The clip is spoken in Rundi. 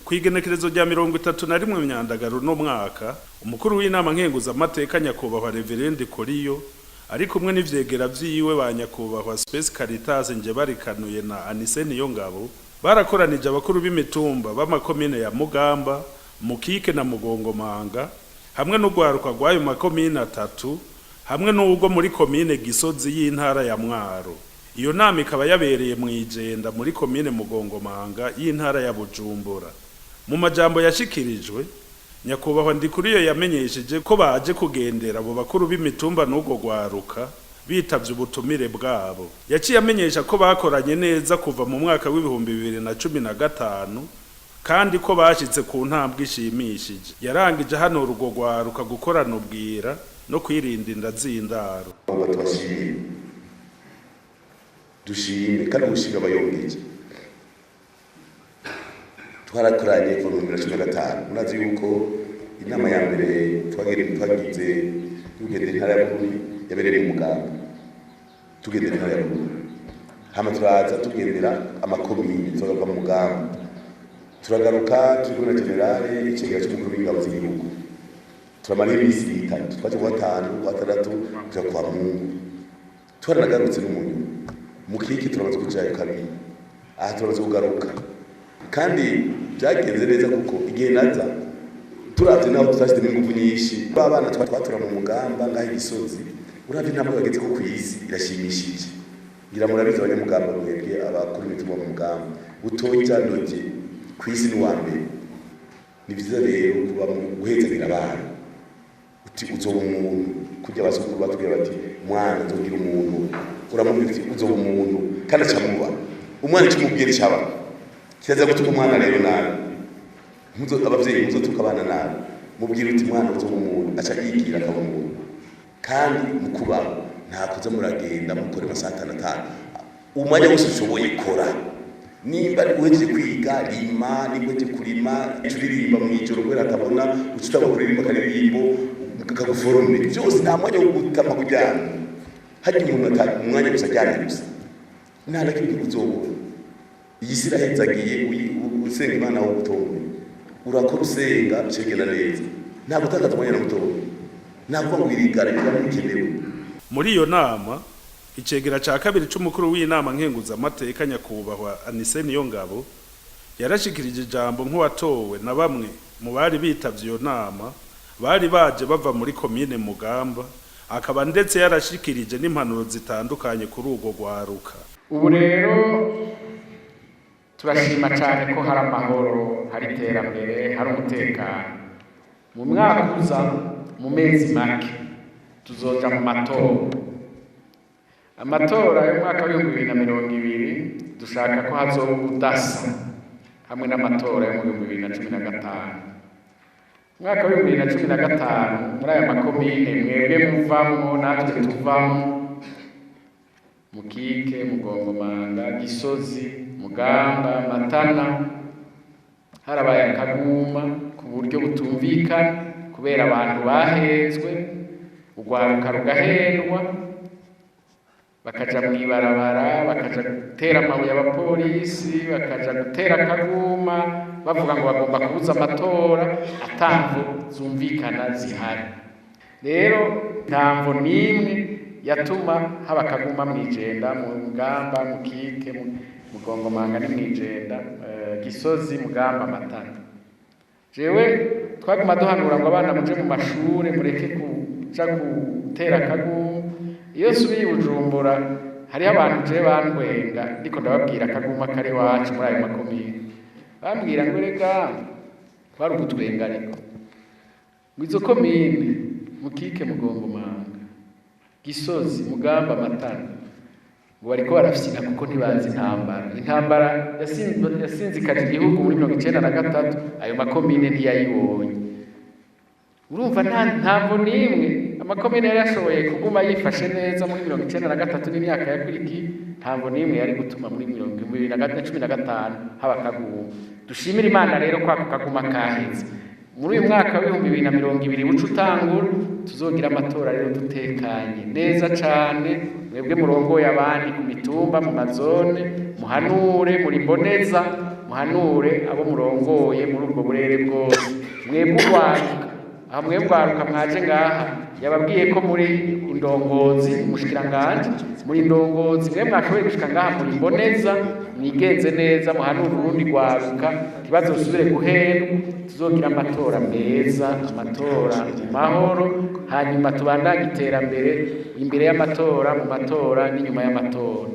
Kwigenekerezo rya 31 Myandagaro no mwaka umukuru w'inama nkenguza amateka nyakubahwa Reverend Koriyo ari kumwe n'ivyegera vyiwe ba nyakubahwa Space Caritas nje barikanuye na Anise Niyongabo barakoranije abakuru b'imitumba b'amakomine ya Mugamba, Mukike na Mugongomanga hamwe n'ugwaruka rw'ayo makomine atatu hamwe n'ubwo muri komine Gisozi y'intara ya Mwaro. Iyo nama ikaba yabereye mu Ijenda muri komine Mugongomanga y'intara ya Bujumbura. Mu majambo yashikirijwe nyakubahwa Ndikuriyo yamenyesheje ko baje kugendera abo bakuru b'imitumba n'ugo gwaruka bitavye ubutumire bwabo. Yaciye amenyesha ko bakoranye neza kuva mu mwaka w'2015 kandi ko bashitse ku ntambwe ishimishije. Yarangije hano urugo gwaruka gukorana ubwira no kwirinda inda z'indaro. Dushime kandi gushika bayongeje twarakoranye kuva mu 2015 murazi yuko inama ya mbere twagize tugendera intara ya Bururi yabereye mu Mugamba tugendera intara ya Bururi hama turaza tugendera amakomine turaga mu Mugamba turagaruka tugura generale icegera cy'umukuru w'ingabo z'igihugu turamara imisi itatu twaje kwa 5 kwa 6 tuja kwa Mungu twaranagarutse n'umuntu Mukike turabaza kujayo kabiri aha turabaza kugaruka kandi byagenze neza kuko igihe naza turavye naho tutashite n'ingufu nyinshi babana twatura mu Mugamba ngaho Gisozi uravye ntabwo bageze ko kwisi irashimishije ngira murabizi abanyamugamba mwebwe abakuru bituma mu Mugamba utoja noje kwisi ni wambere ni byiza rero kuba guhezagira abantu uti uzoba umuntu kujya basukuru batubwira bati mwana nzogira umuntu uramubwira uti uzoba umuntu kandi acamuba umwana kimubwira cyaba kiza gutuma umwana rero nabi muzo abavyeyi muzo tukabana nabi mubwira uti mwana uzoba umuntu aca yigira akaba umuntu kandi mukuba nta kuza muragenda mukore masatana atanu umwanya wose ushoboye kora nimba uhejeje kwiga lima nigweje kurima turirimba mu ijoro kwera atabona ucutaba kuririmba karirimbo kaguforome byose nta mwanya wo gutama kujyana hajya umuntu umwanya gusa cyane gusa nta nakindi kuzobona iyi sira hezagiye usenga Imana wo gutonga urakora usenga cegena neza nta gutakaza umwanya no gutonga nta kuba ngwirigara bikenewe. Muri iyo nama icegera ca kabiri c'umukuru w'inama nkenguza amateka nyakubahwa Anise Niyongabo yarashikirije ijambo nk'uwatowe na bamwe mu bari bitavye iyo nama bari baje bava muri komine Mugamba akaba ndetse yarashikirije n'impanuro zitandukanye kuri ugo gwaruka. Ubu rero turashima cyane ko hari amahoro, hari iterambere, hari umutekano. Mu mwaka uza mu mezi make tuzoja mu matora. Amatora y'umwaka wa 2020 dushaka ko hazoba ubudasa hamwe n'amatora yo mu 2015. Mwaka wa 2015 muri aya makomine mwebwe muvamwo natwe tuvamwo Mukike, Mugongomanga, Gisozi, Mugamba, Matana harabaye akaguma ku buryo butumvikana kubera abantu bahezwe ugwaruka rugahendwa bakaja mwibarabara bakaja gutera amabuye abapolisi bakaja gutera akaguma bavuga ngo bagomba kubuza amatora atamvo zumvikana zihari. Rero ntamvo nimwe yatuma haba akaguma mwijenda mu Mugamba, Mukike, Mugongomanga ni mwijenda, Gisozi, Mugamba, Matana. Jewe twaguma duhanura ngo abana muje mu mashure mureke kuja gutera akaguma. Iyo subiye Bujumbura hari abantu je bantwenga ndiko ndababwira akaguma kare wacu muri ayo makomine. Bambwira ngo rega bari ugutwenga ariko. Mwizo komine Mukike, Mugongomanga, Gisozi, Mugamba, Matana ngo bariko barafyina kuko ntibazi intambara yasinzikaje igihugu muri 1993 ayo makomine ntiyayibonye. Urumva ntamvo nimwe amakomine yari yashoboye kuguma yifashe neza muri 1993 n'imyaka yakuriki ntamvo nimwe yari gutuma muri 2015 haba kaguma. Dushimira Imana rero kwa kaguma kaheze muri uyu mwaka w'ibihumbi 2020 buca utangura tuzogira amatora rero dutekanye neza cane. Mwebwe murongoye abandi ku mitumba mu mazone, muhanure muri Mboneza, muhanure abo murongoye muri ubwo burere bwose. Mwebwe urwaruka, aho mwebwe urwaruka mwaje ngaha yababwiye ko muri indongozi umushikiranganje, muri indongozi mwe mwashoboye gushika ngaha muri Mboneza, mwigenze neza, muhanure urundi rwaruka ntibazosubire guhendwa. Tuzogira amatora meza, amatora mu mahoro, hanyuma tubandanye iterambere imbere y'amatora, mu matora n'inyuma y'amatora.